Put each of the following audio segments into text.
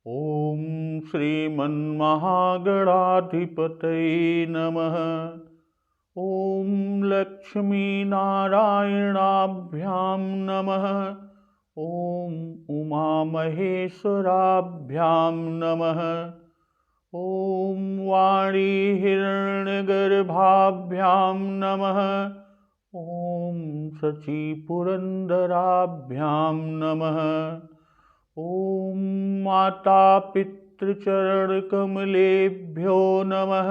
ओम श्रीमन्महागणाधिपतये नमः। ओम लक्ष्मीनारायणाभ्यां नमः। ओम उमामहेश्वराभ्यां नमः। ओम वाणी हिरण्यगर्भाभ्यां नमः। ओम शचीपुरन्दराभ्यां नमः। ओम माता पितृचरणकमलेभ्यो नमः।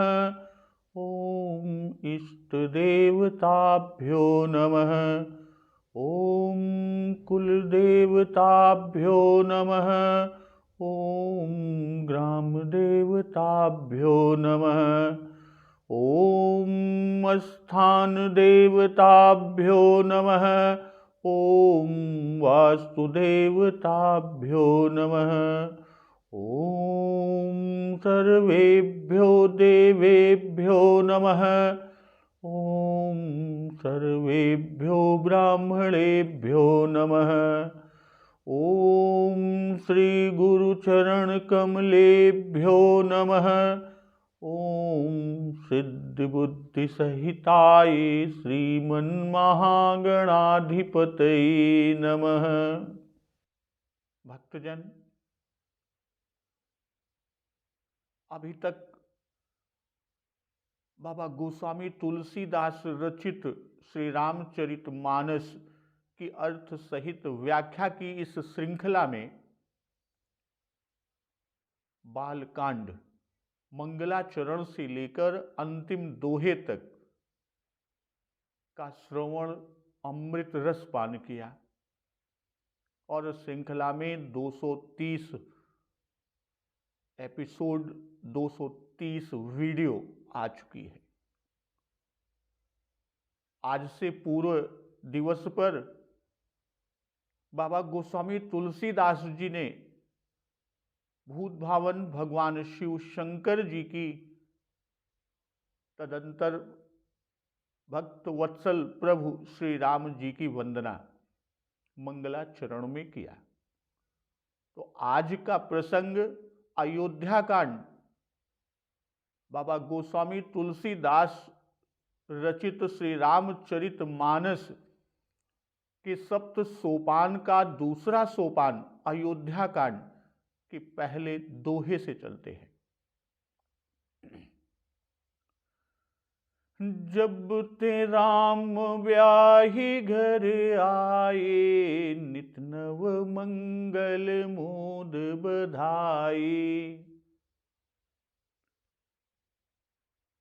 ओम इष्टदेवताभ्यो नमः। ओम कुलदेवताभ्यो नमः। ओम ग्रामदेवताभ्यो नमः। ओम स्थानदेवताभ्यो नमः। ओम वास्तुदेवताभ्यो नमः। ओम सर्वेभ्यो देवेभ्यो नमः। ओम सर्वेभ्यो ब्राह्मणेभ्यो नमः। ओम श्री गुरुचरणकमलेभ्यो नमः। ओम सिद्धिबुद्धिसहिताय श्रीमन्महागणाधिपतये नमः। भक्तजन, अभी तक बाबा गोस्वामी तुलसीदास रचित श्री रामचरितमानस की अर्थ सहित व्याख्या की इस श्रृंखला में बालकांड मंगलाचरण से लेकर अंतिम दोहे तक का श्रवण अमृत रस पान किया और श्रृंखला में 230 एपिसोड 230 वीडियो आ चुकी है। आज से पूर्व दिवस पर बाबा गोस्वामी तुलसीदास जी ने भूत भावन भगवान शिव शंकर जी की, तदंतर भक्त वत्सल प्रभु श्री राम जी की वंदना मंगलाचरण में किया। तो आज का प्रसंग अयोध्या कांड, बाबा गोस्वामी तुलसीदास रचित श्री रामचरितमानस के सप्त सोपान का दूसरा सोपान अयोध्या कांड के पहले दोहे से चलते हैं। जब ते राम ब्याही घर आए, नित नव मंगल मोद बधाई।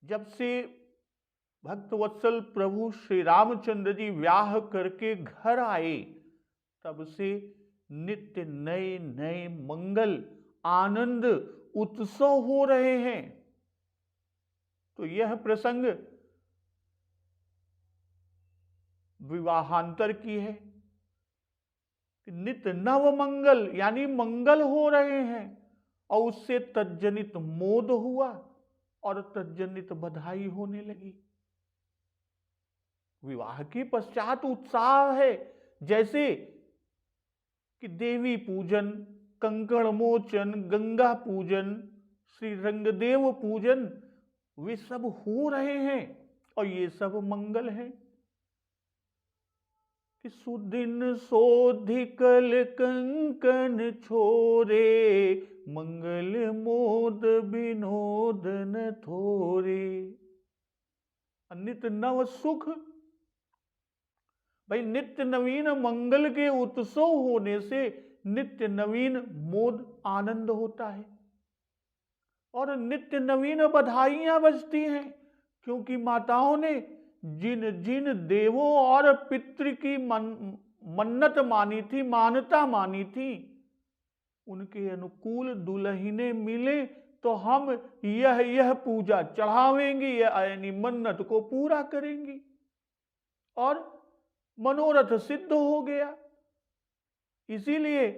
जब से भक्त वत्सल प्रभु श्री रामचंद्र जी ब्याह करके घर आए, तब से नित्य नए नए मंगल आनंद उत्सव हो रहे हैं। तो यह प्रसंग विवाहांतर की है। नित्य नव मंगल यानी मंगल हो रहे हैं और उससे तज्जनित मोद हुआ और तज्जनित बधाई होने लगी। विवाह के पश्चात उत्साह है, जैसे कि देवी पूजन, कंकण मोचन, गंगा पूजन, श्री रंगदेव पूजन, वे सब हो रहे हैं और ये सब मंगल है। कि सुदिन सोधिकल कंकन छोरे, मंगल मोद विनोद न थोरे। नित्य नव सुख, भाई नित्य नवीन मंगल के उत्सव होने से नित्य नवीन मोद आनंद होता है और नित्य नवीन बधाइयां बजती हैं, क्योंकि माताओं ने जिन जिन देवों और पितृ की मन्नत मानी थी, मान्यता मानी थी, उनके अनुकूल दुल्हने मिले तो हम यह पूजा चढ़ावेंगी, यानी मन्नत को पूरा करेंगी और मनोरथ सिद्ध हो गया। इसीलिए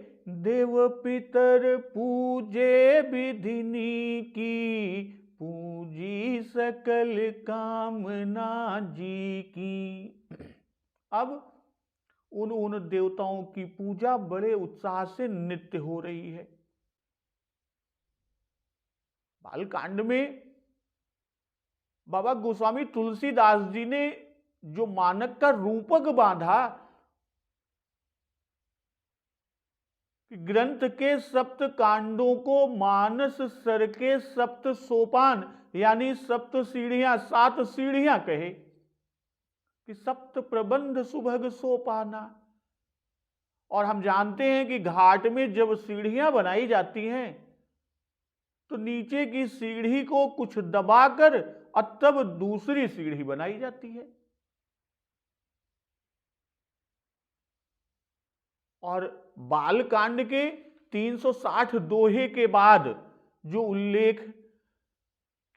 देव पितर पूजे विधिनी की, पूजी सकल कामना जी की। अब उन देवताओं की पूजा बड़े उत्साह से नित्य हो रही है। बालकांड में बाबा गोस्वामी तुलसीदास जी ने जो मानक का रूपक बांधा कि ग्रंथ के सप्त कांडों को मानस सर के सप्त सोपान यानी सप्त सीढ़ियां, 7 सीढ़ियां कहे कि सप्त प्रबंध सुभग सोपाना। और हम जानते हैं कि घाट में जब सीढ़ियां बनाई जाती हैं तो नीचे की सीढ़ी को कुछ दबाकर और तब दूसरी सीढ़ी बनाई जाती है। और बालकांड के 360 दोहे के बाद जो उल्लेख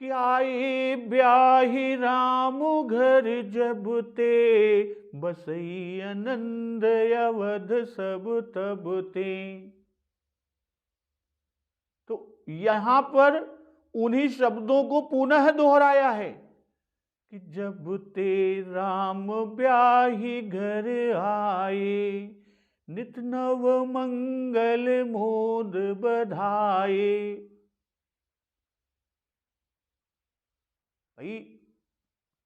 कि आए ब्याहि राम घर जब ते बसई आनंद अवध सब तब ते, तो यहां पर उन्हीं शब्दों को पुनः दोहराया है कि जब ते राम ब्याहि घर आए नित नव मंगल मोद बधाए। भाई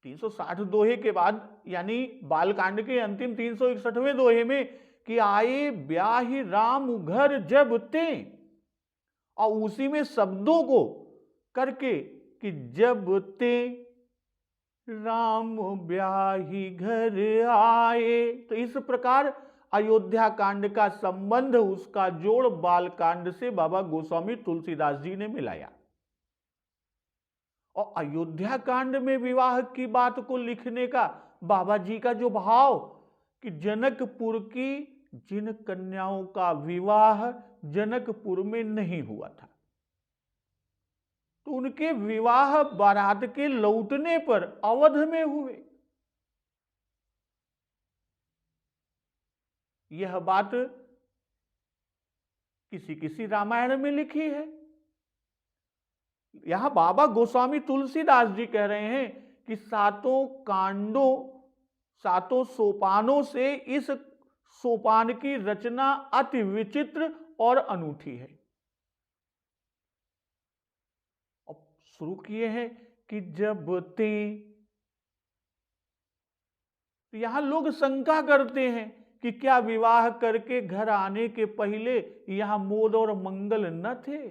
360 दोहे के बाद यानी बालकांड के अंतिम 361वें दोहे में कि आए ब्याहि राम घर जब ते, और उसी में शब्दों को करके कि जब ते राम ब्याहि घर आए, तो इस प्रकार अयोध्या कांड का संबंध, उसका जोड़ बालकांड से बाबा गोस्वामी तुलसीदास जी ने मिलाया। और अयोध्या कांड में विवाह की बात को लिखने का बाबा जी का जो भाव कि जनकपुर की जिन कन्याओं का विवाह जनकपुर में नहीं हुआ था तो उनके विवाह बारात के लौटने पर अवध में हुए, यह बात किसी किसी रामायण में लिखी है। यहां बाबा गोस्वामी तुलसीदास जी कह रहे हैं कि 7 कांडों 7 सोपानों से इस सोपान की रचना अति विचित्र और अनूठी है। अब शुरू किए हैं कि जब ते, यहां लोग शंका करते हैं कि क्या विवाह करके घर आने के पहले यहां मोद और मंगल न थे।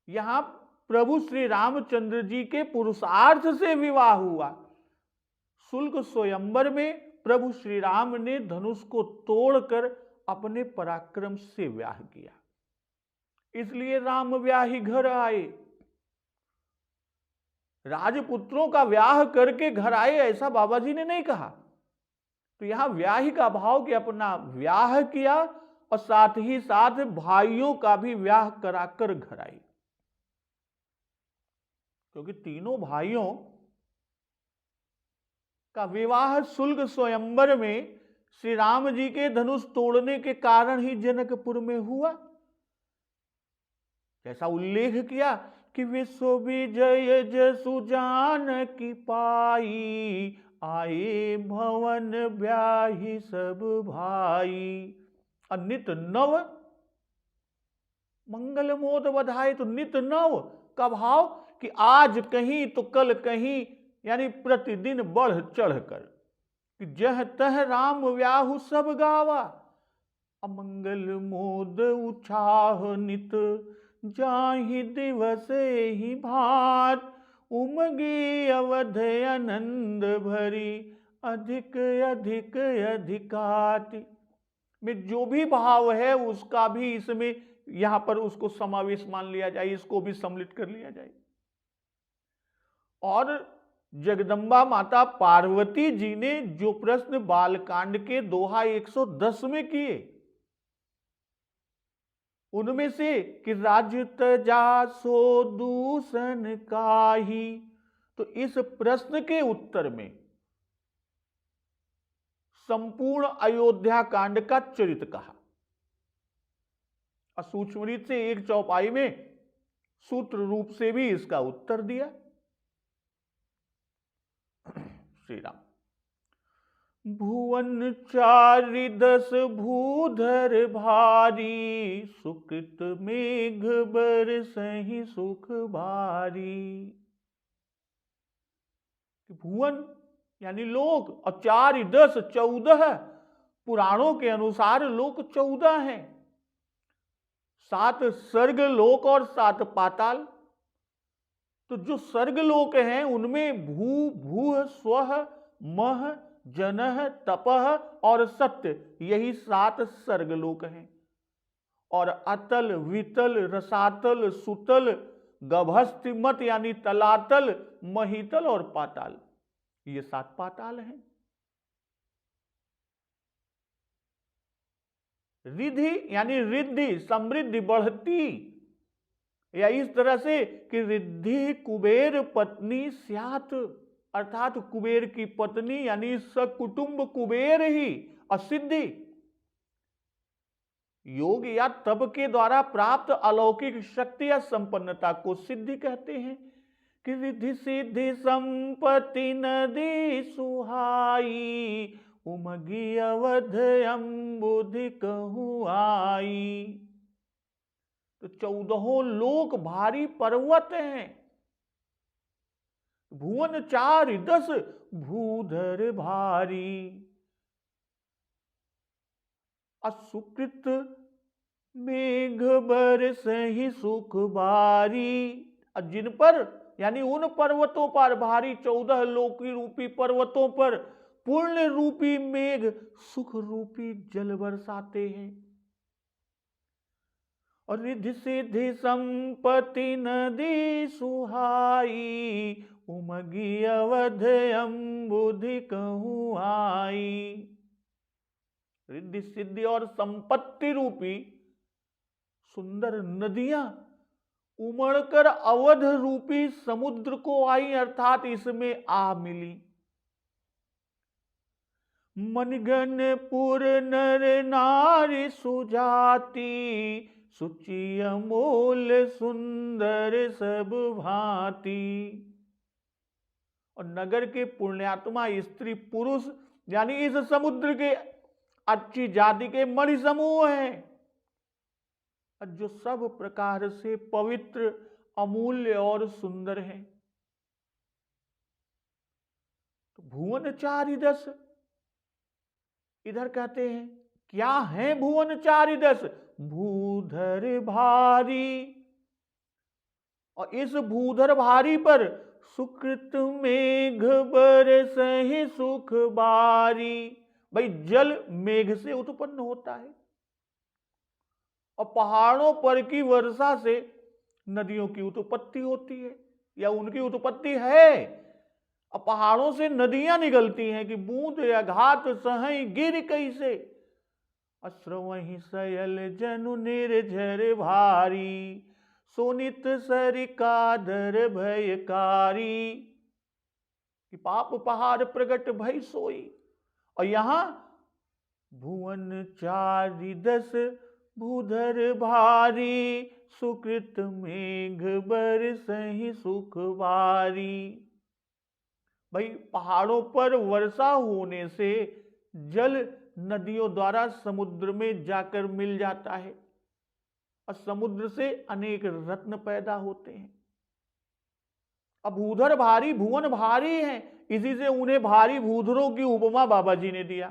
यहां प्रभु श्री रामचंद्र जी के पुरुषार्थ से विवाह हुआ। शुल्क स्वयंवर में प्रभु श्री राम ने धनुष को तोड़कर अपने पराक्रम से व्याह किया, इसलिए राम व्याहि घर आए। राजपुत्रों का व्याह करके घर आए ऐसा बाबा जी ने नहीं कहा। तो यहां व्याही का भाव कि अपना व्याह किया और साथ ही साथ भाइयों का भी व्याह कराकर घर आए, क्योंकि तीनों भाइयों का विवाह शुल्क स्वयंवर में श्री राम जी के धनुष तोड़ने के कारण ही जनकपुर में हुआ। जैसा उल्लेख किया कि विश्व विजय जसु जानकी पाई आए भवन ब्याहि सब भाई, नित नव मंगल मोद बधाए। तो नित नव का भाव कि आज कहीं तो कल कहीं, यानी प्रतिदिन बढ़ चढ़ कर कि जह तह राम व्याहु सब गावा, अमंगल मोद उछाह नित जाहि दिवस ही भात, उमगी अवध आनंद भरी अधिक अधिक अधिकाति। में जो भी भाव है उसका भी इसमें यहां पर उसको समावेश मान लिया जाए, इसको भी सम्मिलित कर लिया जाए। और जगदम्बा माता पार्वती जी ने जो प्रश्न बालकांड के दोहा 110 में किए, उनमें से कि राज्य तजा सो दूषण काहि, तो इस प्रश्न के उत्तर में संपूर्ण अयोध्या कांड का चरित्र कहा और सूक्ष्मरीत से एक चौपाई में सूत्र रूप से भी इसका उत्तर दिया। श्री राम। भुवन चारि दस भूधर भारी, सुकृत मेघ बरसहि सुख भारी। भुवन यानी लोक, और चारि दस 14, पुराणों के अनुसार लोक 14 हैं। 7 स्वर्ग लोक और 7 पाताल। तो जो स्वर्ग लोक हैं उनमें भू, भूः, स्वः, मह, जनः, तपः और सत्य, यही 7 स्वर्ग लोक हैं। और अतल, वितल, रसातल, सुतल, गभस्तिमत यानी तलातल, महीतल और पाताल, ये 7 पाताल हैं। रिधि यानी रिद्धि, समृद्धि, बढ़ती, या इस तरह से कि रिद्धि कुबेर पत्नी स्यात्, अर्थात कुबेर की पत्नी यानी सकुटुंब कुबेर ही असिद्धि। योग या तप के द्वारा प्राप्त अलौकिक शक्ति या संपन्नता को सिद्धि कहते हैं। कि रिद्धि सिद्धि संपत्ति नदी सुहाई, उमगी अवध अम्बुधि कहूँ आई। तो 14 लोक भारी पर्वत हैं। भुवन चारि दस भूधर भारी, असुकृत मेघ बरसहि सुख बारी। जिन पर यानी उन पर्वतों पर, भारी 14 लोकी रूपी पर्वतों पर पुण्य रूपी मेघ सुख रूपी जल बरसाते हैं। और रिद्धि सिद्धि संपत्ति नदी सुहाई, उमगी अवध अम्बुधि कहूँ आई। रिद्धि सिद्धि और संपत्ति रूपी सुंदर नदियां उमड़कर अवध रूपी समुद्र को आई, अर्थात इसमें आ मिली। मनगणपुर नर नारी सुजाति, सुचि अमोल सुंदर सब भांति। और नगर के पुण्यात्मा स्त्री पुरुष यानी इस समुद्र के अच्छी जाति के मणि समूह हैं, जो सब प्रकार से पवित्र, अमूल्य और सुंदर हैं। तो भुवन चारि दस, इधर कहते हैं क्या है भुवन चारि दस? भूधर भारी। और इस भूधर भारी पर सुकृत मेघ बरसहि सुख बारी। भाई जल मेघ से उत्पन्न होता है और पहाड़ों पर की वर्षा से नदियों की उत्पत्ति होती है, या उनकी उत्पत्ति है। अब पहाड़ों से नदियां निकलती हैं कि बूंद या घात सहई गिर कैसे, अश्रवहि सयल जनु निर्झर भारी, सोनित सरिकाधर भयकारी। कि पाप पहाड़ प्रगट भय सोई। और यहां भुवन चारि दस भूधर भारी, सुकृत मेघ बरसहि सुख बारी। भाई पहाड़ों पर वर्षा होने से जल नदियों द्वारा समुद्र में जाकर मिल जाता है और समुद्र से अनेक रत्न पैदा होते हैं। अब भूधर भारी, भुवन भारी है, इसी से उन्हें भारी भूधरों की उपमा बाबा जी ने दिया।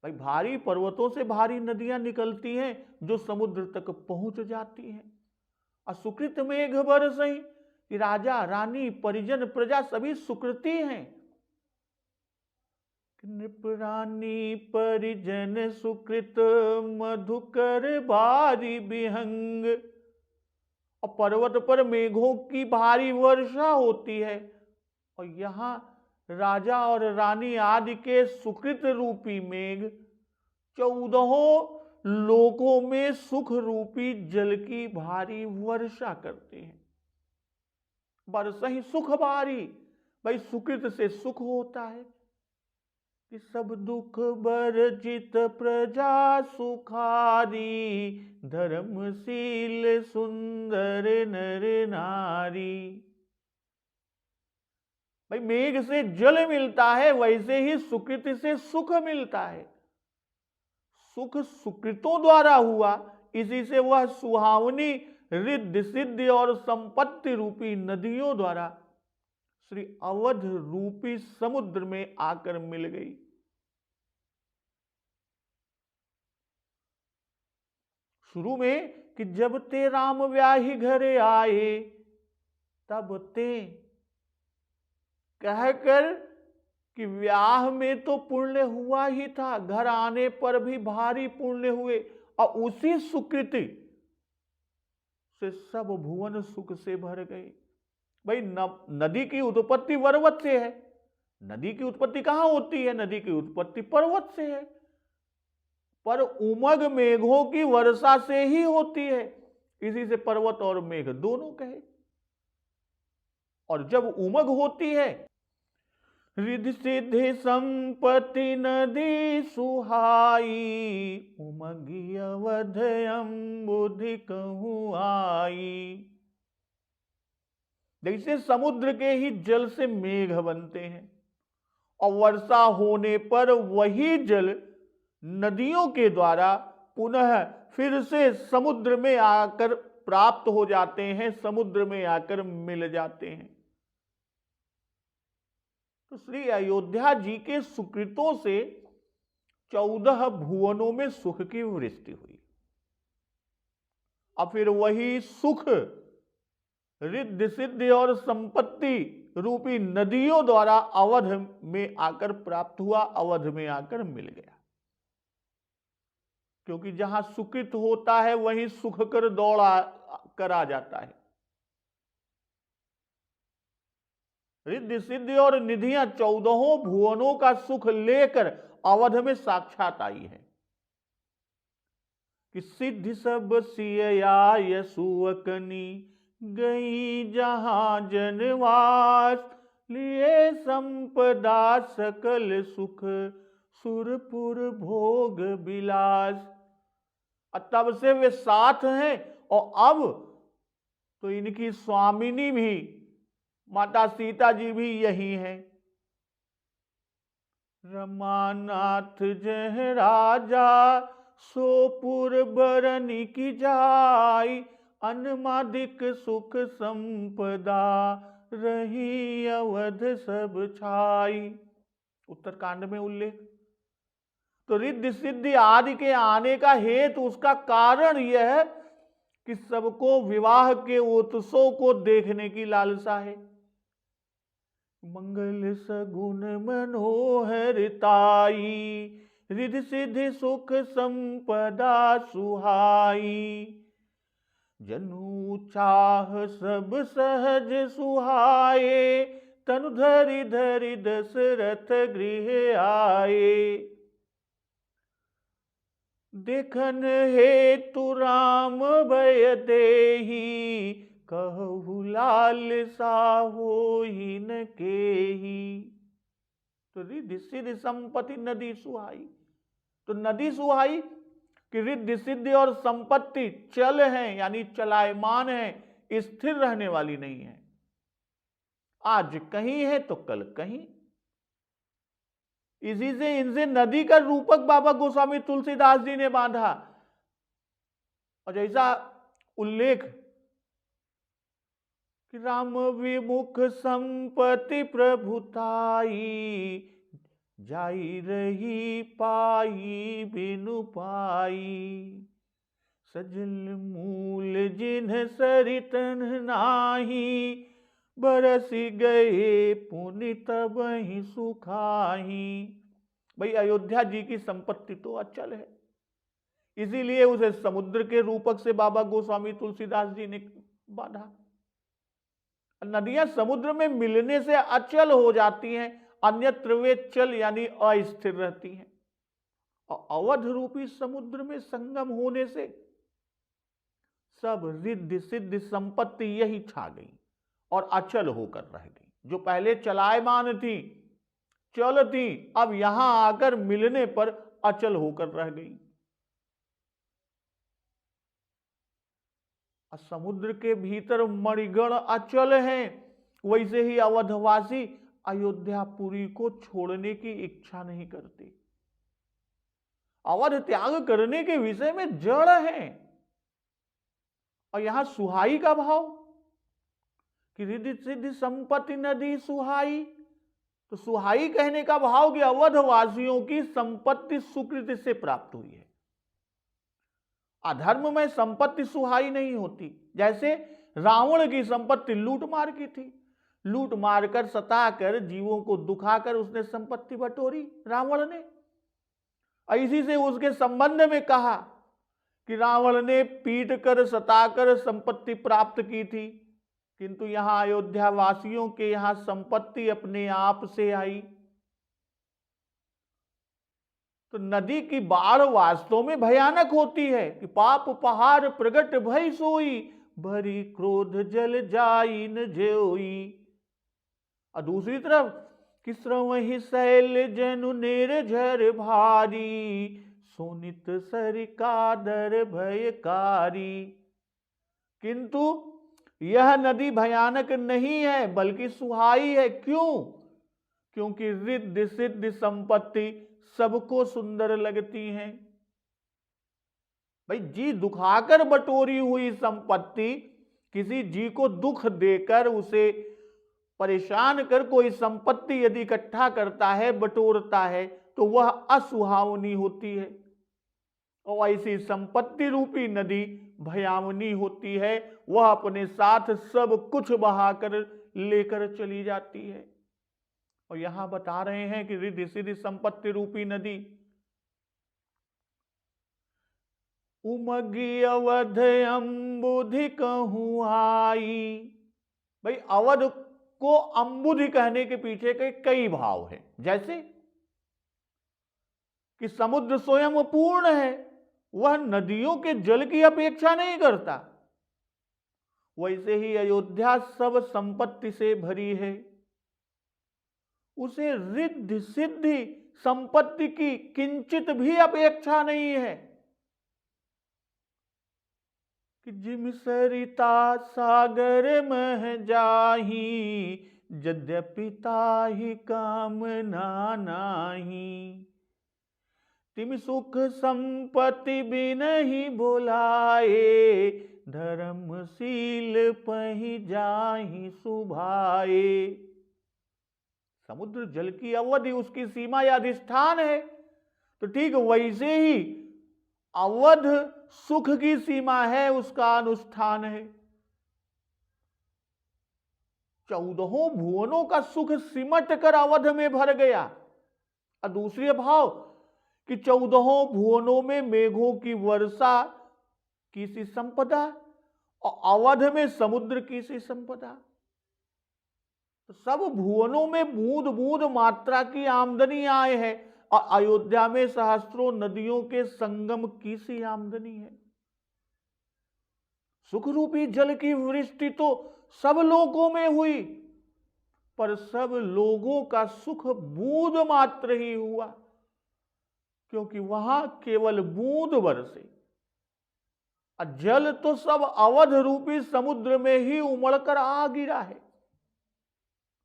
भाई भारी पर्वतों से भारी नदियां निकलती हैं जो समुद्र तक पहुंच जाती हैं। और सुकृत मेघ बरसहि, कि राजा रानी परिजन प्रजा सभी सुकृति हैं। नृप रानी परिजन सुकृत, मधुकर भारी विहंग। और पर्वत पर मेघों की भारी वर्षा होती है और यहां राजा और रानी आदि के सुकृत रूपी मेघ 14 लोकों में सुख रूपी जल की भारी वर्षा करते हैं। बरसहि सुख भारी, भाई सुकृत से सुख होता है कि सब दुख बरजित प्रजा सुखारी, धर्मशील सुंदर नर नारी। भाई मेघ से जल मिलता है, वैसे ही सुकृत से सुख मिलता है। सुख सुकृतों द्वारा हुआ, इसी से वह सुहावनी रिद्धि सिद्धि और संपत्ति रूपी नदियों द्वारा श्री अवध रूपी समुद्र में आकर मिल गई। शुरू में कि जब ते राम व्याही घरे आए, तब ते कहकर कि व्याह में तो पुण्य हुआ ही था, घर आने पर भी भारी पुण्य हुए, और उसी सुकृति से सब भुवन सुख से भर गए। भाई नदी की उत्पत्ति पर्वत से है। नदी की उत्पत्ति कहां होती है? नदी की उत्पत्ति पर्वत से है, पर उमग मेघों की वर्षा से ही होती है, इसी से पर्वत और मेघ दोनों कहे। और जब उमग होती है, रिद्धि सिद्धि संपत्ति नदी सुहाई, उमगी अवध अम्बुधि कहूं आई। जैसे समुद्र के ही जल से मेघ बनते हैं, और वर्षा होने पर वही जल नदियों के द्वारा पुनः फिर से समुद्र में आकर प्राप्त हो जाते हैं, समुद्र में आकर मिल जाते हैं। तो श्री अयोध्या जी के सुकृतों से 14 भुवनों में सुख की वृष्टि हुई। अब फिर वही सुख रिद्धि सिद्धि और संपत्ति रूपी नदियों द्वारा अवध में आकर प्राप्त हुआ, अवध में आकर मिल गया। क्योंकि जहां सुकृत होता है वहीं सुख कर दौड़ा कर आ जाता है। रिद्धि सिद्धि और निधियां 14 भुवनों का सुख लेकर अवध में साक्षात आई है कि सिद्धि सब सिया यसुअकनी, गई जहां जनवास, लिए संपदा सकल सुख, सुरपुर भोग विलास। तब से वे साथ हैं, और अब तो इनकी स्वामिनी भी माता सीता जी भी यही हैं। रमानाथ जय राजा, सोपुर बरनी की जाई, अनमादिक सुख संपदा, रही अवध सब छाई। उत्तरकांड में उल्लेख। तो रिद्धि सिद्धि आदि के आने का हेतु, उसका कारण यह है कि सबको विवाह के उत्सव को देखने की लालसा है। मंगल सगुन मनोहरताई, रिद्धि सिद्धि सुख संपदा सुहाई, जनु चाह सब सहज सुहाए, तनु धरि धरि दशरथ गृह आए। देखन हेतु राम भय देहि, कहु लाल साहो न केही। तो रिद्धि सिद्धि संपत्ति नदी सुहाई। तो नदी सुहाई कि रिद्धि सिद्धि और संपत्ति चल हैं, यानी चलायमान है, स्थिर रहने वाली नहीं है। आज कहीं है तो कल कहीं। इसी से इनसे नदी का रूपक बाबा गोस्वामी तुलसीदास जी ने बांधा। और जैसा उल्लेख कि राम विमुख संपत्ति प्रभुताई, जाई रही पाई बिनु पाई, सजल मूल जिन्ह सरितन नाही, बरसी गए पुनि तबहि सुखाही। भाई अयोध्या जी की संपत्ति तो अचल है, इसीलिए उसे समुद्र के रूपक से बाबा गोस्वामी तुलसीदास जी ने बांधा। नदियां समुद्र में मिलने से अचल हो जाती हैं, अन्यत्र वे चल यानी अस्थिर रहती हैं। और अवध रूपी समुद्र में संगम होने से सब रिद्धि सिद्धि संपत्ति यही छा गई और अचल होकर रह गई। जो पहले चलायमान थी, चल थी, अब यहां आकर मिलने पर अचल होकर रह गई। समुद्र के भीतर मणिगण अचल हैं, वैसे ही अवधवासी अयोध्यापुरी को छोड़ने की इच्छा नहीं करते, अवध त्याग करने के विषय में जड़ हैं। और यहां सुहाई का भाव कि रिद्धि सिद्धि संपत्ति नदी सुहाई, तो सुहाई कहने का भाव कि अवध वासियों की संपत्ति सुकृति से प्राप्त हुई है। अधर्म में संपत्ति सुहाई नहीं होती। जैसे रावण की संपत्ति लूट मार की थी, लूट मार कर सताकर जीवों को दुखाकर उसने संपत्ति बटोरी रावण ने। इसी से उसके संबंध में कहा कि रावण ने पीट कर सताकर संपत्ति प्राप्त की थी, किंतु यहां अयोध्या वासियों के यहां संपत्ति अपने आप से आई। तो नदी की बाढ़ वास्तव में भयानक होती है कि पाप पहाड़ प्रगट भई सोई, भरी क्रोध जल जाई न जेओई। और दूसरी तरफ कि श्रवहि शैल जनु निर्झर भारी, सोनित सरिकादर भयकारी। किंतु यह नदी भयानक नहीं है बल्कि सुहाई है। क्यों? क्योंकि रिद्धि सिद्धि संपत्ति सबको सुंदर लगती हैं। भाई जी दुखाकर बटोरी हुई संपत्ति किसी जी को दुख देकर उसे परेशान कर कोई संपत्ति यदि इकट्ठा करता है, बटोरता है, तो वह असुहावनी होती है। और ऐसी संपत्ति रूपी नदी भयावनी होती है, वह अपने साथ सब कुछ बहाकर लेकर चली जाती है। और यहां बता रहे हैं कि रिद्धि सिद्धि संपत्ति रूपी नदी उमगी अवध अम्बुधि कहूं आई। भाई अवध को अम्बुधि कहने के पीछे के कई भाव हैं। जैसे कि समुद्र स्वयं पूर्ण है, वह नदियों के जल की अपेक्षा नहीं करता, वैसे ही अयोध्या सब संपत्ति से भरी है। उसे रिद्धि सिद्धि संपत्ति की किंचित भी अपेक्षा नहीं है कि जिम सरिता सागर मह जाही, यद्यपि ताहि कामना नाही। तिम सुख संपत्ति बिनहि बोलाए, धर्मशील पहि जाहि सुभाए। समुद्र जल की अवधि उसकी सीमा या अधिष्ठान है, तो ठीक वैसे ही अवध सुख की सीमा है, उसका अनुष्ठान है। 14 भुवनों का सुख सिमट कर अवध में भर गया। और दूसरे भाव कि 14 भुवनों में मेघों की वर्षा की सी संपदा और अवध में समुद्र की सी संपदा। तो सब भुवनों में बूंद बूंद मात्रा की आमदनी आए है, और अयोध्या में सहस्त्रों नदियों के संगम की सी आमदनी है। सुख रूपी जल की वृष्टि तो सब लोगों में हुई, पर सब लोगों का सुख बूंद मात्र ही हुआ, क्योंकि वहां केवल बूंद बरसे। जल तो सब अवध रूपी समुद्र में ही उमड़कर आ गिरा है।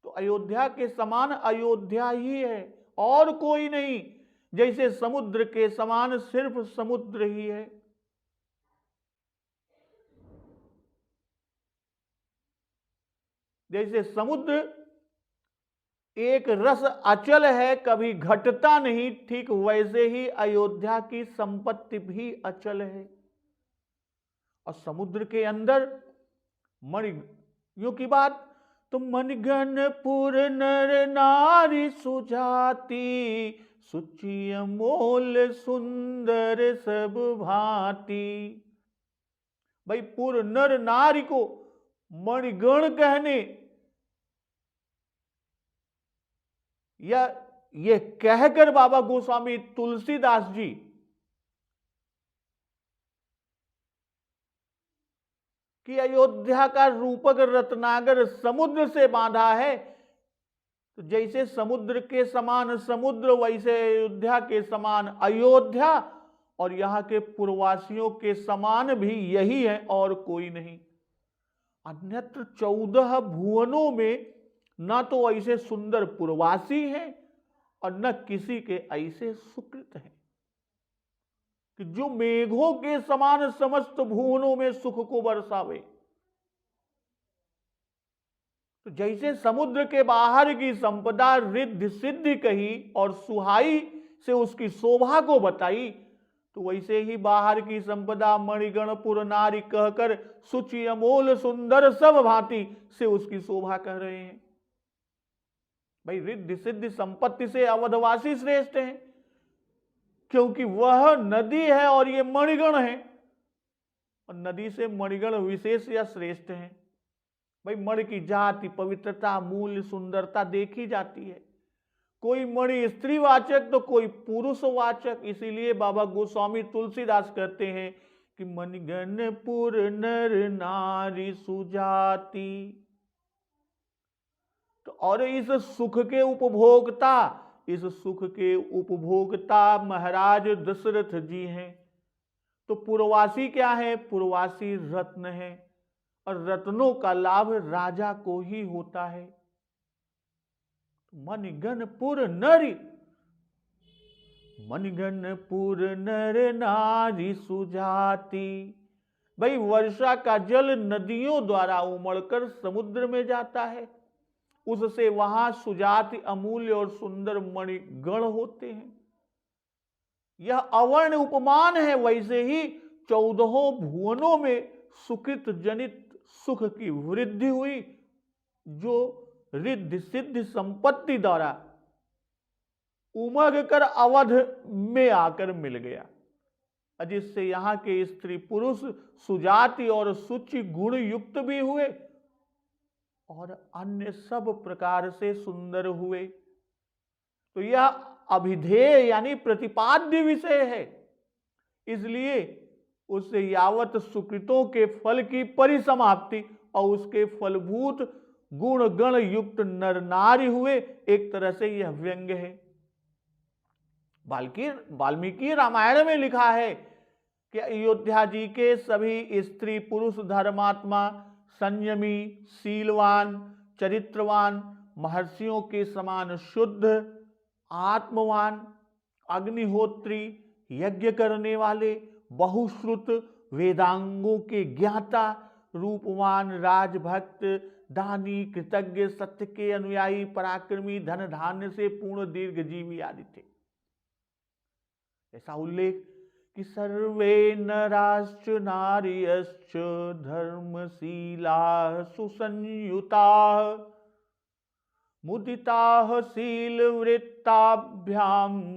तो अयोध्या के समान अयोध्या ही है और कोई नहीं। जैसे समुद्र के समान सिर्फ समुद्र ही है। जैसे समुद्र एक रस अचल है, कभी घटता नहीं, ठीक वैसे ही अयोध्या की संपत्ति भी अचल है। और समुद्र के अंदर मणियों की बात तो मणिगणपुर नर नारी सुजाति, सुचि अमोल सुंदर सब भांति। भाई पुर नर नारी को मणिगण कहने या ये कहकर बाबा गोस्वामी तुलसीदास जी कि अयोध्या का रूपक रत्नागर समुद्र से बांधा है, तो जैसे समुद्र के समान समुद्र वैसे अयोध्या के समान अयोध्या, और यहां के पूर्ववासियों के समान भी यही है और कोई नहीं। अन्यत्र 14 भुवनों में न तो ऐसे सुंदर पुरवासी हैं और न किसी के ऐसे सुकृत हैं कि जो मेघों के समान समस्त भुवनों में सुख को बरसावे। तो जैसे समुद्र के बाहर की संपदा रिद्धि सिद्धि कही और सुहाई से उसकी शोभा को बताई, तो वैसे ही बाहर की संपदा मणिगणपुर नारी कहकर सुचि अमोल सुंदर सब भांति से उसकी शोभा कह रहे हैं। भाई रिद्धि सिद्धि संपत्ति से अवधवासी श्रेष्ठ हैं, क्योंकि वह नदी है और ये मणिगण है, और नदी से मणिगण विशेष या श्रेष्ठ हैं। भाई मणि की जाति, पवित्रता, मूल्य, सुंदरता देखी जाती है। कोई मणि स्त्रीवाचक तो कोई पुरुषवाचक। इसीलिए बाबा गोस्वामी तुलसीदास कहते हैं कि मणिगणपुर नर नारी सुजाति। तो और इस सुख के उपभोक्ता महाराज दशरथ जी हैं। तो पुरवासी क्या है? पुरवासी रत्न है, और रत्नों का लाभ राजा को ही होता है। मणिगणपुर नर नारी सुजाति। भाई वर्षा का जल नदियों द्वारा उमड़कर समुद्र में जाता है, उससे वहां सुजाति अमूल्य और सुंदर मणिगण होते हैं। यह अवर्ण उपमान है। वैसे ही 14 भुवनों में सुकृत जनित सुख की वृद्धि हुई, जो रिद्धि सिद्धि संपत्ति द्वारा उमग कर अवध में आकर मिल गया, जिससे यहाँ के स्त्री पुरुष सुजाति और सुचि गुण युक्त भी हुए और अन्य सब प्रकार से सुंदर हुए। तो यह अभिधेय यानी प्रतिपाद्य विषय है। इसलिए उससे यावत सुकृतों के फल की परिसमाप्ति और उसके फलभूत गुण गण युक्त नर नारी हुए, एक तरह से यह व्यंग्य है। वाल्मीकि रामायण में लिखा है कि अयोध्या जी के सभी स्त्री पुरुष धर्मात्मा, संयमी, शीलवान, चरित्रवान, महर्षियों के समान शुद्ध, आत्मवान, अग्निहोत्री, यज्ञ करने वाले, बहुश्रुत, वेदांगों के ज्ञाता, रूपवान, राजभक्त, दानी, कृतज्ञ, सत्य के अनुयायी, पराक्रमी, धन धान्य से पूर्ण, दीर्घजीवी आदि थे। ऐसा उल्लेख कि सर्वे नराश्च नार्यश्च धर्मशीलाः सुसंयुताः मुदिताः शीलवृत्ताभ्यां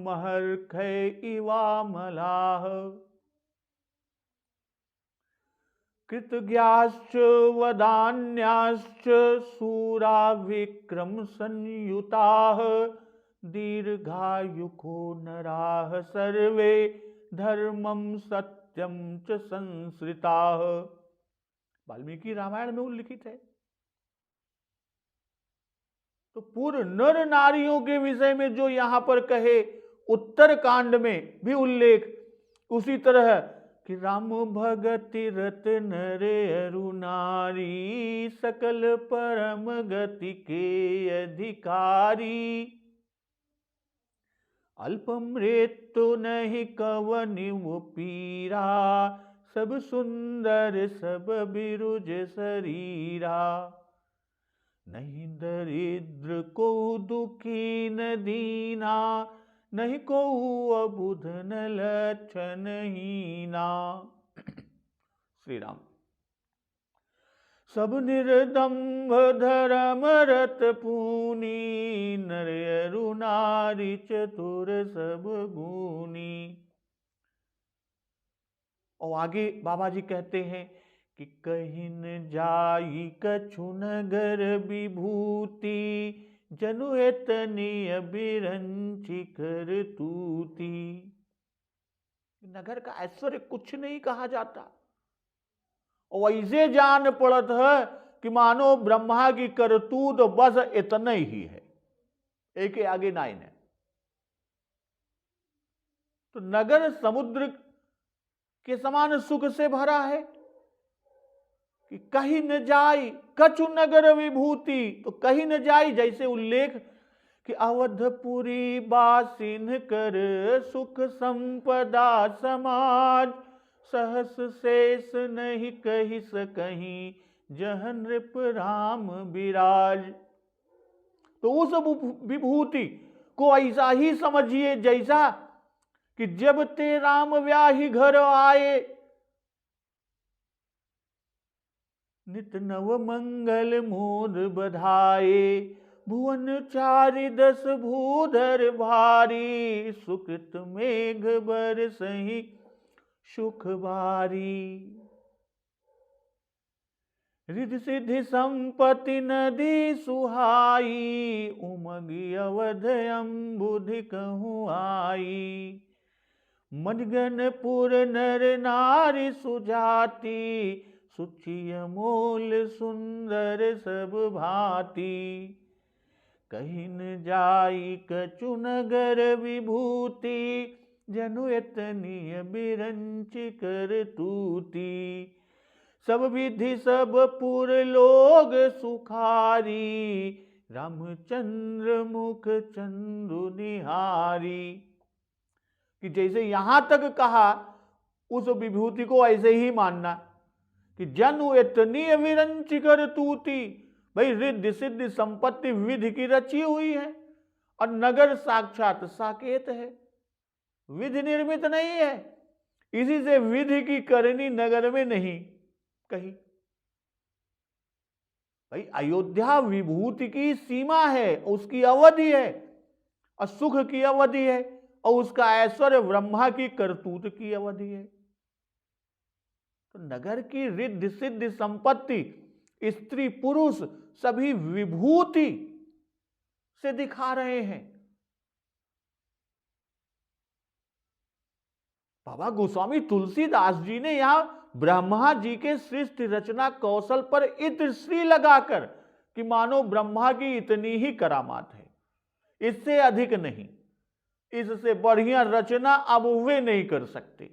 महर्षय इवामलाः कृतज्ञाश्च वदान्याश्च शूरा विक्रम संयुताः दीर्घायुको नराः सर्वे धर्मं सत्यम च संश्रिताः। वाल्मीकि रामायण में उल्लिखित है। तो पूर्व नर नारियों के विषय में जो यहां पर कहे, उत्तर कांड में भी उल्लेख उसी तरह कि राम भगति रत नर अरु नारी सकल परम गति के अधिकारी अल्पमृत्यु नहीं कवनिव पीरा सब सुंदर सब बिरुज शरीरा नहीं दरिद्र को दुखी न दीना नहीं को अबुध न लक्षण हीना। श्री राम। सब निर्दम्भ धर्म रत पूनी नर अरु नारी चतुर सब गुनी। और आगे बाबा जी कहते हैं कि कहीं न जाई कछु नगर विभूति जनु एतनी अभिरंची कर तूती। नगर का ऐश्वर्य कुछ नहीं कहा जाता, और ऐसे जान पड़त है कि मानो ब्रह्मा की करतूत बस इतना ही है। एक के आगे 9 है। तो नगर समुद्र के समान सुख से भरा है, कि कहीं न जाई कछु नगर विभूति, तो कहीं न जाई जैसे उल्लेख कि अवधपुरी बासिन कर सुख संपदा समाज, सहस शेष नहीं कही सकहीं जह नृप राम विराज। तो उस विभूति को ऐसा ही समझिए जैसा कि जब ते राम व्याही घर आए, नित नव मंगल मोद बधाए, भुवन चारि दस भूधर भारी, सुकृत मेघ बर सही सुख बारी। रिद्धि सिद्धि संपत्ति नदी सुहाई, उमगी अवध अम्बुधि कहूँ आई। मणिगणपुर नर नारी सुजाति, सुचि अमोल सुंदर सब भांति। कहीं न जाई कछु नगर विभूति, जनु एतनीय बिरंच कर तूती। सब विधि सब पुर लोग सुखारी, रामचंद्र मुख चंदु निहारी। कि जैसे यहां तक कहा उस विभूति को ऐसे ही मानना कि जनु इतनी विरंच कर तूती। भाई रिद्धि सिद्धि संपत्ति विधि की रची हुई है और नगर साक्षात साकेत है, विधि निर्मित नहीं है, इसी से विधि की करनी नगर में नहीं कही। भाई अयोध्या विभूति की सीमा है, उसकी अवधि है और सुख की अवधि है, और उसका ऐश्वर्य ब्रह्मा की करतूत की अवधि है। तो नगर की रिद्धि सिद्धि संपत्ति स्त्री पुरुष सभी विभूति से दिखा रहे हैं। बाबा गोस्वामी तुलसीदास जी ने यहां ब्रह्मा जी के सृष्टि रचना कौशल पर इत्र श्री लगाकर कि मानो ब्रह्मा की इतनी ही करामात है, इससे अधिक नहीं, इससे बढ़िया रचना अब वे नहीं कर सकते,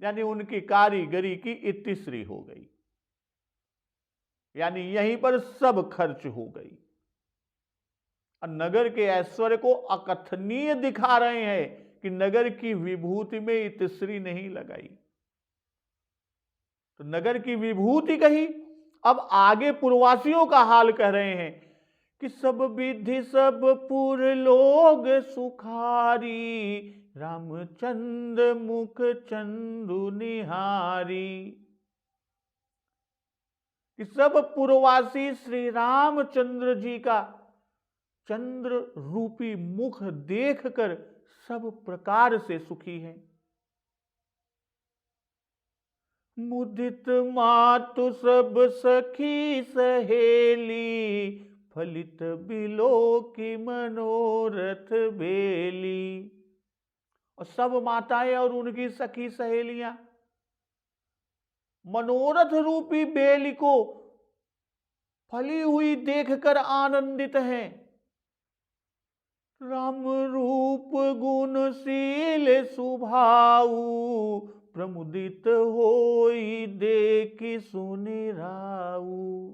यानी उनकी कारीगरी की इतिश्री हो गई, यानी यहीं पर सब खर्च हो गई। और नगर के ऐश्वर्य को अकथनीय दिखा रहे हैं कि नगर की विभूति में इतिश्री नहीं लगाई। तो नगर की विभूति कही, अब आगे पूर्ववासियों का हाल कह रहे हैं कि सब विधि सब पुर लोग सुखारी, रामचंद्र मुख चंदु निहारी। कि सब पुरवासी श्री रामचंद्र जी का चंद्र रूपी मुख देखकर सब प्रकार से सुखी हैं। मुदित मातु सब सखी सहेली, फलित बिलो की मनोरथ बेली। और सब माताएं और उनकी सखी सहेलियां मनोरथ रूपी बेली को फली हुई देखकर आनंदित हैं। राम रूप गुणशील सुभाऊ, प्रमुदित होई देखि सुनि राऊ।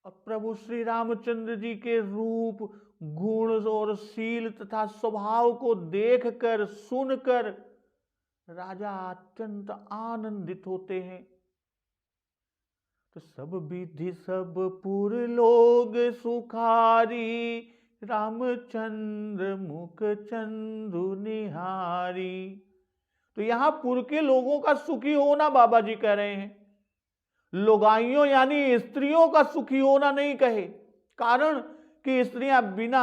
अब प्रभु श्री रामचंद्र जी के रूप गुण और शील तथा स्वभाव को देखकर सुनकर राजा अत्यंत आनंदित होते हैं। तो सब विधि सब पुर लोग सुखारी, रामचंद्र मुख चंदु निहारी। तो यहां पुर के लोगों का सुखी होना बाबा जी कह रहे हैं, लोगाइयों यानी स्त्रियों का सुखी होना नहीं कहे। कारण कि स्त्रियां बिना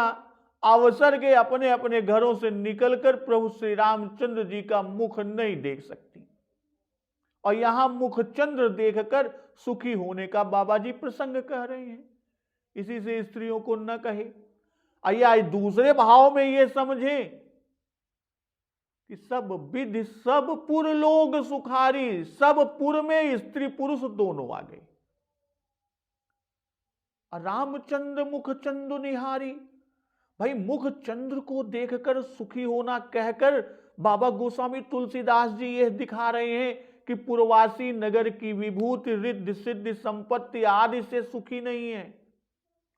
अवसर के अपने अपने घरों से निकलकर प्रभु श्री रामचंद्र जी का मुख नहीं देख सकती, और यहां मुख चंद्र देखकर सुखी होने का बाबा जी प्रसंग कह रहे हैं। इसी से स्त्रियों को न कहे। आइए दूसरे भाव में ये समझे कि सब विधि सब पुर लोग सुखारी, सब पुर में स्त्री पुरुष दोनों आ गए। रामचंद्र मुख चंदु निहारी, भाई मुख चंद्र को देखकर सुखी होना कहकर बाबा गोस्वामी तुलसीदास जी यह दिखा रहे हैं कि पूर्ववासी नगर की विभूति, रिद्धि, सिद्धि, संपत्ति आदि से सुखी नहीं है,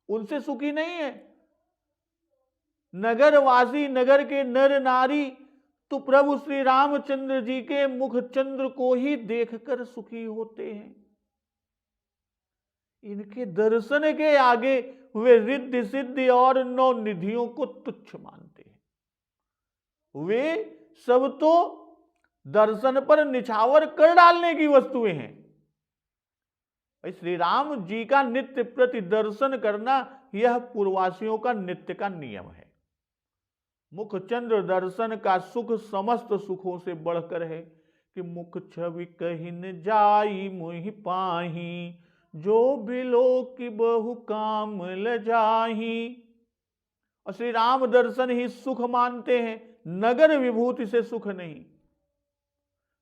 उनसे सुखी नहीं है। नगरवासी, नगर के नर नारी तो प्रभु श्री रामचंद्र जी के मुख चंद्र को ही देखकर सुखी होते हैं। इनके दर्शन के आगे वे रिद्धि, सिद्धि और नौ निधियों को तुच्छ मानते हैं। वे सब तो दर्शन पर निछावर कर डालने की वस्तुएं हैं। श्री राम जी का नित्य प्रति दर्शन करना यह पूर्ववासियों का नित्य का नियम है। मुख चंद्र दर्शन का सुख समस्त सुखों से बढ़कर है कि मुख छवि कहीं न जाई मोहि पाही, जो बिलो की बहु काम ल जाही। और श्री राम दर्शन ही सुख मानते हैं, नगर विभूति से सुख नहीं।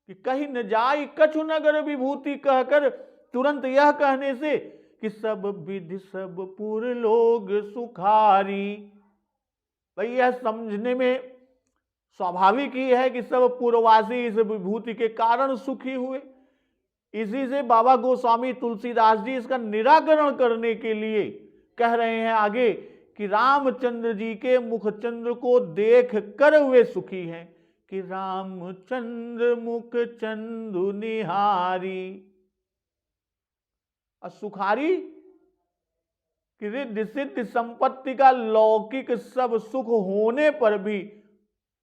कि कहीं न जाई कछु नगर विभूति कहकर तुरंत यह कहने से कि सब विधि सब पुर लोग सुखारी। भाई यह समझने में स्वाभाविक ही है कि सब पूर्ववासी इस विभूति के कारण सुखी हुए। इसी से बाबा गोस्वामी तुलसीदास जी इसका निराकरण करने के लिए कह रहे हैं आगे कि रामचंद्र जी के मुख चंद्र को देख कर वे सुखी हैं कि रामचंद्र मुख चंदु निहारी। और सुखारी कि रिद्धि सिद्धि संपत्ति का लौकिक सब सुख होने पर भी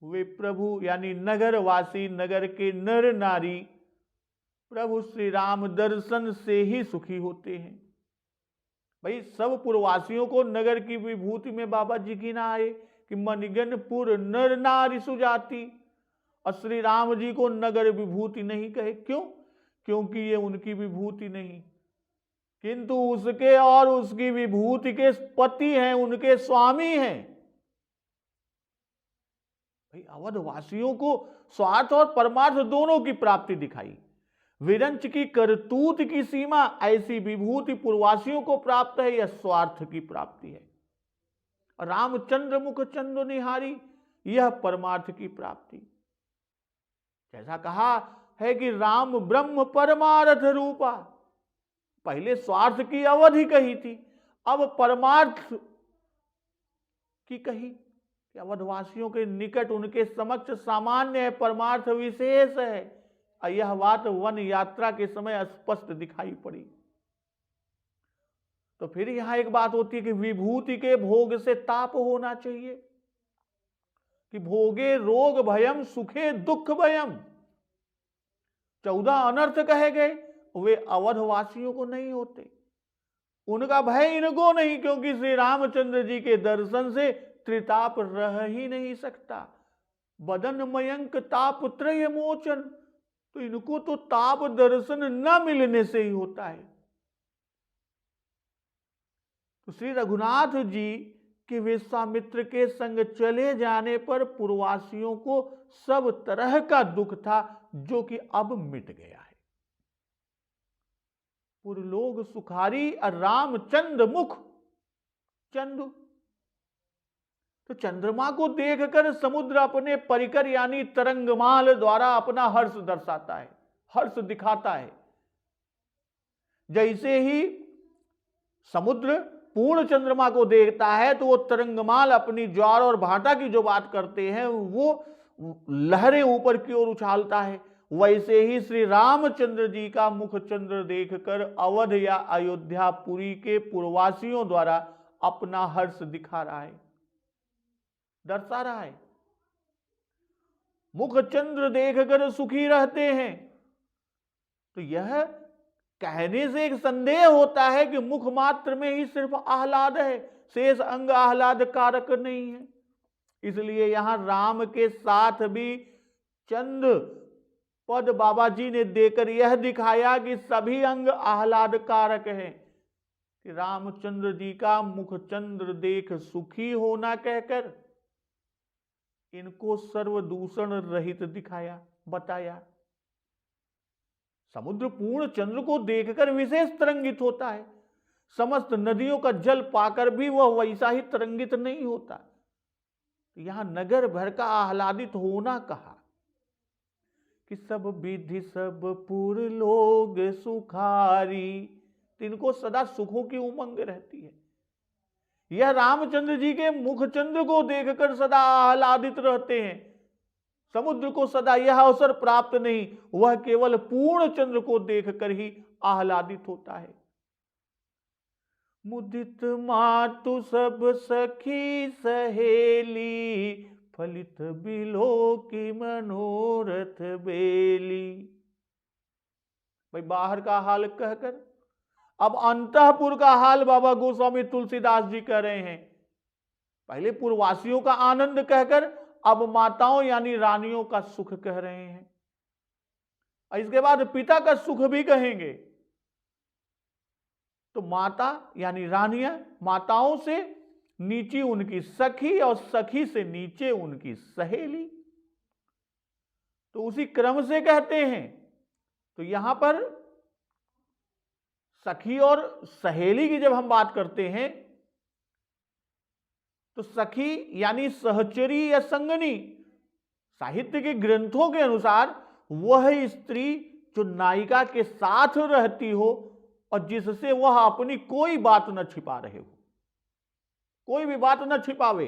वे प्रभु यानी नगरवासी, नगर के नर नारी प्रभु श्री राम दर्शन से ही सुखी होते हैं। भाई सब पूर्ववासियों को नगर की विभूति में बाबा जी की ना आए कि मणिगणपुर नर नारी सुजाति, और श्री राम जी को नगर विभूति नहीं कहे। क्यों? क्योंकि ये उनकी विभूति नहीं, किंतु उसके और उसकी विभूति के पति हैं, उनके स्वामी हैं। भाई अवधवासियों को स्वार्थ और परमार्थ दोनों की प्राप्ति दिखाई। विरंच की करतूत की सीमा ऐसी विभूति पूर्ववासियों को प्राप्त है, यह स्वार्थ की प्राप्ति है। रामचंद्र मुख चंद्र निहारी, यह परमार्थ की प्राप्ति। जैसा कहा है कि राम ब्रह्म परमार्थ रूपा, पहले स्वार्थ की अवधि कही थी, अब परमार्थ की कही। अवधवासियों के निकट उनके समक्ष सामान्य है, परमार्थ विशेष है। यह बात वन यात्रा के समय स्पष्ट दिखाई पड़ी। तो फिर यहां एक बात होती है कि विभूति के भोग से ताप होना चाहिए कि भोगे रोग भयम सुखे दुख भयम। 14 अनर्थ कहे गए, वे अवधवासियों को नहीं होते, उनका भय इनको नहीं, क्योंकि श्री रामचंद्र जी के दर्शन से त्रिताप रह ही नहीं सकता। बदन मयंक ताप त्रय मोचन, तो इनको तो ताप दर्शन न मिलने से ही होता है। तो श्री रघुनाथ जी के विश्वामित्र के संग चले जाने पर पूर्ववासियों को सब तरह का दुख था, जो कि अब मिट गया है। पुरलोग सुखारी और रामचंद्र मुख चंदु। तो चंद्रमा को देखकर समुद्र अपने परिकर यानी तरंगमाल द्वारा अपना हर्ष दर्शाता है, हर्ष दिखाता है। जैसे ही समुद्र पूर्ण चंद्रमा को देखता है तो वो तरंगमाल अपनी ज्वार और भाटा की जो बात करते हैं वो लहरें ऊपर की ओर उछालता है, वैसे ही श्री रामचंद्र जी का मुख चंद्र देखकर अवध या अयोध्यापुरी के पूर्ववासियों द्वारा अपना हर्ष दिखा रहा है, दर्शा रहा है। मुख चंद्र देखकर सुखी रहते हैं। तो यह कहने से एक संदेह होता है कि मुख मात्र में ही सिर्फ आह्लाद है, शेष अंग आह्लाद कारक नहीं है। इसलिए यहां राम के साथ भी चंद पद बाबा जी ने देकर यह दिखाया कि सभी अंग आह्लाद कारक है। कि रामचंद्र जी का मुख चंद्र देख सुखी होना कहकर इनको सर्वदूषण रहित दिखाया, बताया। समुद्र पूर्ण चंद्र को देखकर विशेष तरंगित होता है, समस्त नदियों का जल पाकर भी वह वैसा ही तरंगित नहीं होता। यहां नगर भर का आह्लादित होना कहा, कि सब विधि सब पुर लोग सुखारी, इनको सदा सुखों की उमंग रहती है। यह रामचंद्र जी के मुखचंद्र को देखकर सदा आह्लादित रहते हैं। समुद्र को सदा यह अवसर प्राप्त नहीं, वह केवल पूर्ण चंद्र को देखकर ही आह्लादित होता है। मुदित मातु सब सखी सहेली, फलित बिलो की मनोरथ बेली। भाई बाहर का हाल कहकर अब अंतःपुर का हाल बाबा गोस्वामी तुलसीदास जी कह रहे हैं। पहले पुरवासियों का आनंद कहकर अब माताओं यानी रानियों का सुख कह रहे हैं, और इसके बाद पिता का सुख भी कहेंगे। तो माता यानी रानियां, माताओं से नीचे उनकी सखी और सखी से नीचे उनकी सहेली, तो उसी क्रम से कहते हैं। तो यहां पर सखी और सहेली की जब हम बात करते हैं तो सखी यानी सहचरी या संगनी, साहित्य के ग्रंथों के अनुसार वह स्त्री जो नायिका के साथ रहती हो और जिससे वह अपनी कोई बात न छिपा रहे हो, कोई भी बात न छिपावे।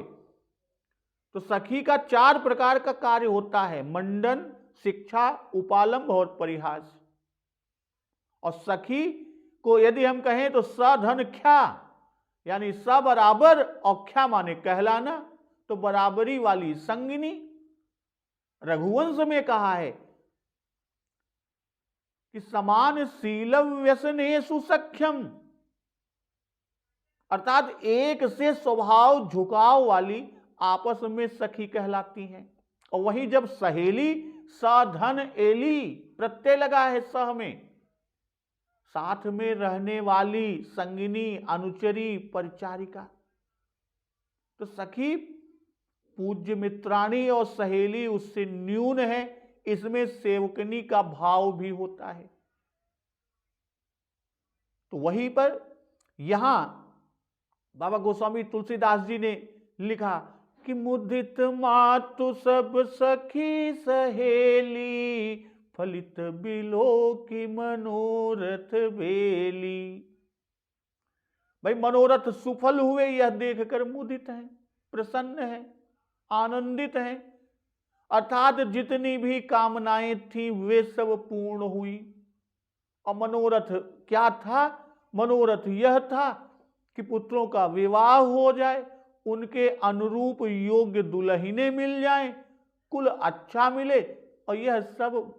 तो सखी का 4 प्रकार का कार्य होता है, मंडन, शिक्षा, उपालंब और परिहास। और सखी को यदि हम कहें तो सधन ख्या यानी स बराबर और ख्या माने कहलाना, तो बराबरी वाली संगिनी। रघुवंश में कहा है कि समान शीलम व्यसनेषु सख्यम, अर्थात एक से स्वभाव झुकाव वाली आपस में सखी कहलाती हैं। और वहीं जब सहेली सधन एली प्रत्यय लगा है सह में, साथ में रहने वाली संगिनी, अनुचरी, परिचारिका। तो सखी पूज्य मित्राणी और सहेली उससे न्यून है, इसमें सेवकनी का भाव भी होता है। तो वहीं पर यहां बाबा गोस्वामी तुलसीदास जी ने लिखा कि मुदित मातु सब सखी सहेली, फलित बिलो की मनोरथ बेली। भाई मनोरथ सुफल हुए यह देखकर मुदित हैं, प्रसन्न हैं, आनंदित हैं, अर्थात जितनी भी कामनाएं थी वे सब पूर्ण हुई। और मनोरथ क्या था? मनोरथ यह था कि पुत्रों का विवाह हो जाए, उनके अनुरूप योग्य दुल्हनें मिल जाएं, कुल अच्छा मिले, और यह सब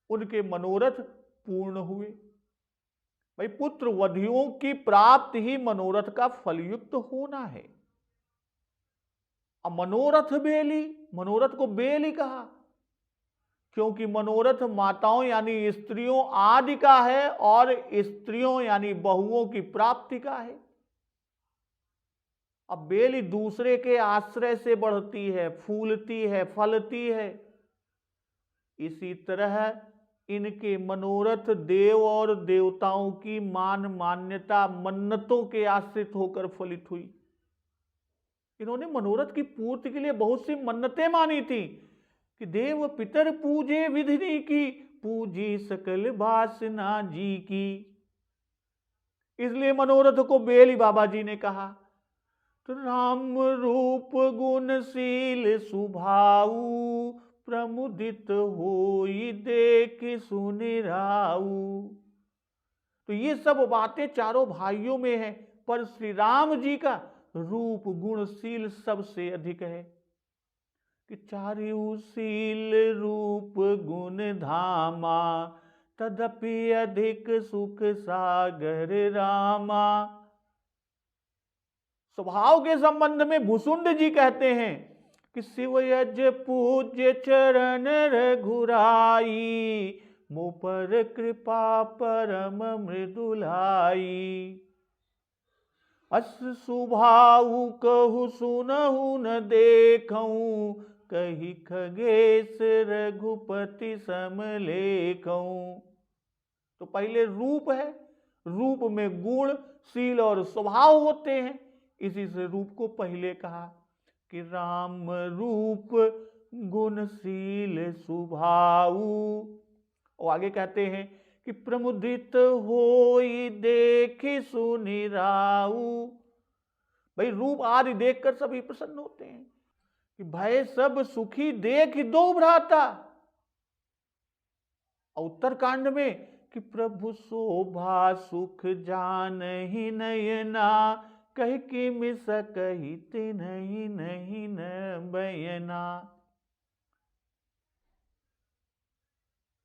उनके मनोरथ पूर्ण हुए। भाई पुत्र वधियों की प्राप्ति ही मनोरथ का फलयुक्त होना है। अब मनोरथ बेली, मनोरथ को बेली कहा क्योंकि मनोरथ माताओं यानी स्त्रियों आदि का है और स्त्रियों यानी बहुओं की प्राप्ति का है। अब बेली दूसरे के आश्रय से बढ़ती है, फूलती है, फलती है। इसी तरह इनके मनोरथ देव और देवताओं की मान मान्यता मन्नतों के आश्रित होकर फलित हुई। इन्होंने मनोरथ की पूर्ति के लिए बहुत सी मन्नतें मानी थी कि देव पितर पूजे विधिनी की, पूजी सकल वासना जी की। इसलिए मनोरथ को बेली बाबा जी ने कहा। तो राम रूप गुणशील सुभाऊ, प्रमुदित होई देख सुनिराऊ। तो ये सब बातें चारों भाइयों में है, पर श्री राम जी का रूप गुणशील सबसे अधिक है कि चारिऊ शील रूप गुण धामा, तदपि अधिक सुख सागर रामा। स्वभाव के संबंध में भुसुंड जी कहते हैं कि शिव यज पूज्य चरण रघुराई, मुँह पर कृपा परम मृदुलाई। अस सुभाऊ कहु सुनहु न देखऊं, कही खगेश रघुपति सम लेखऊं। तो पहले रूप है, रूप में गुण, शील और स्वभाव होते हैं, इसी से रूप को पहले कहा कि राम रूप गुणशील सुभाऊ। और आगे कहते हैं कि प्रमुदित होई देखि सुनि राऊ। भाई रूप आदि देखकर सभी प्रसन्न होते हैं कि भय सब सुखी देख दो भ्राता। और उत्तरकांड में कि प्रभु शोभा सुख जान ही नयना, कह कि मिस कहते नहीं नहीं न बयना।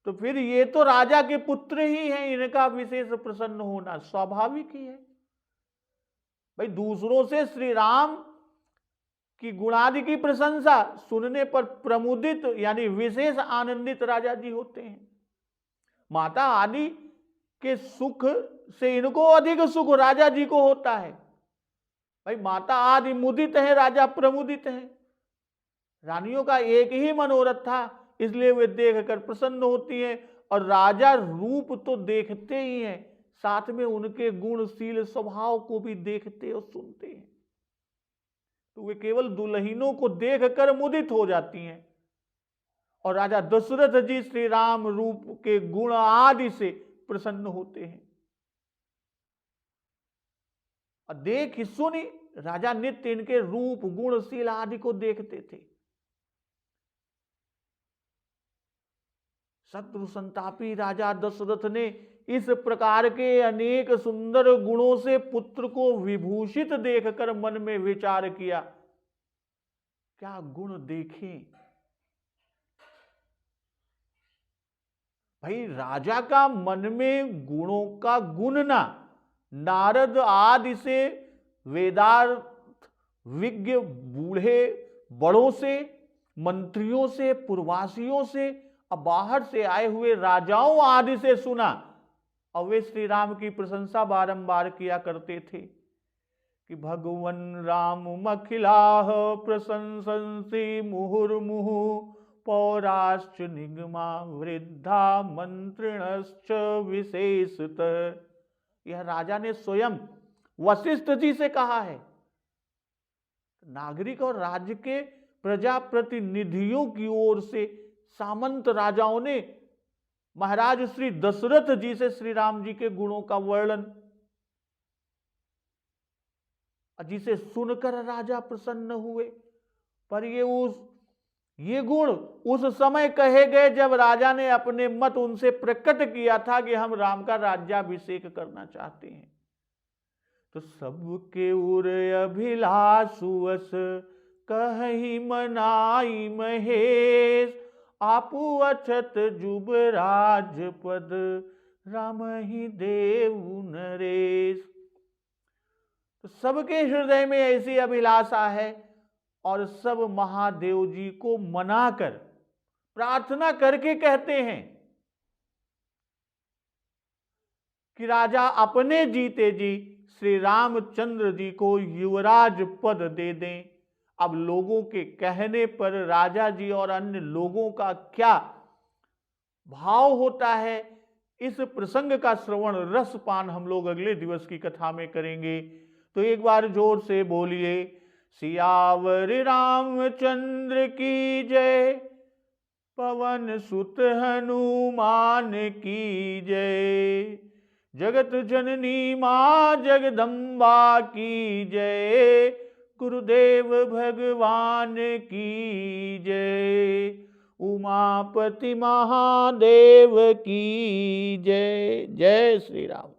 तो फिर ये तो राजा के पुत्र ही हैं, इनका विशेष प्रसन्न होना स्वाभाविक ही है। भाई दूसरों से श्री राम की गुणादि की प्रशंसा सुनने पर प्रमुदित यानी विशेष आनंदित राजा जी होते हैं। माता आदि के सुख से इनको अधिक सुख राजा जी को होता है। भाई माता आदि मुदित है, राजा प्रमुदित है। रानियों का एक ही मनोरथ था, इसलिए वे देखकर प्रसन्न होती हैं। और राजा रूप तो देखते ही हैं, साथ में उनके गुणशील स्वभाव को भी देखते और सुनते हैं। तो वे केवल दुल्हनों को देखकर मुदित हो जाती हैं। और राजा दशरथ जी श्री राम रूप के गुण आदि से प्रसन्न होते हैं। और देख सुनी राजा नित्य इनके रूप गुणशील आदि को देखते थे। शत्रु संतापी राजा दशरथ ने इस प्रकार के अनेक सुंदर गुणों से पुत्र को विभूषित देखकर मन में विचार किया, क्या गुण देखें। भाई राजा का मन में गुणों का गुणना नारद आदि से, वेदार्थ विज्ञ बूढ़े बड़ों से, मंत्रियों से, पूर्वासियों से, अब बाहर से आए हुए राजाओं आदि से सुना। और वे श्री राम की प्रशंसा बारंबार किया करते थे कि भगवन राम मखिलाह प्रशंसन्ति मुहुर्मुहु, पौराश्च निगमा वृद्धा मंत्रिणश्च विशेषतः। यह राजा ने स्वयं वशिष्ठ जी से कहा है। नागरिक और राज्य के प्रजा प्रतिनिधियों की ओर से सामंत राजाओं ने महाराज श्री दशरथ जी से श्री राम जी के गुणों का वर्णन, जिसे सुनकर राजा प्रसन्न हुए। पर ये गुण उस समय कहे गए जब राजा ने अपने मत उनसे प्रकट किया था कि हम राम का राज्याभिषेक करना चाहते हैं। तो सबके उर अभिलाषुअस कहि मनाई महेश, आपू अछत जुबराज पद राम ही देव नरेश। तो सबके हृदय में ऐसी अभिलाषा है और सब महादेव जी को मनाकर प्रार्थना करके कहते हैं कि राजा अपने जीते जी श्री रामचंद्र जी को युवराज पद दे दें। अब लोगों के कहने पर राजा जी और अन्य लोगों का क्या भाव होता है, इस प्रसंग का श्रवण रसपान हम लोग अगले दिवस की कथा में करेंगे। तो एक बार जोर से बोलिए, सियावर रामचंद्र की जय, पवन सुत हनुमान की जय, जगत जननी मां जगदम्बा की जय, गुरुदेव भगवान की जय, उमापति महादेव की जय। जय श्री राम।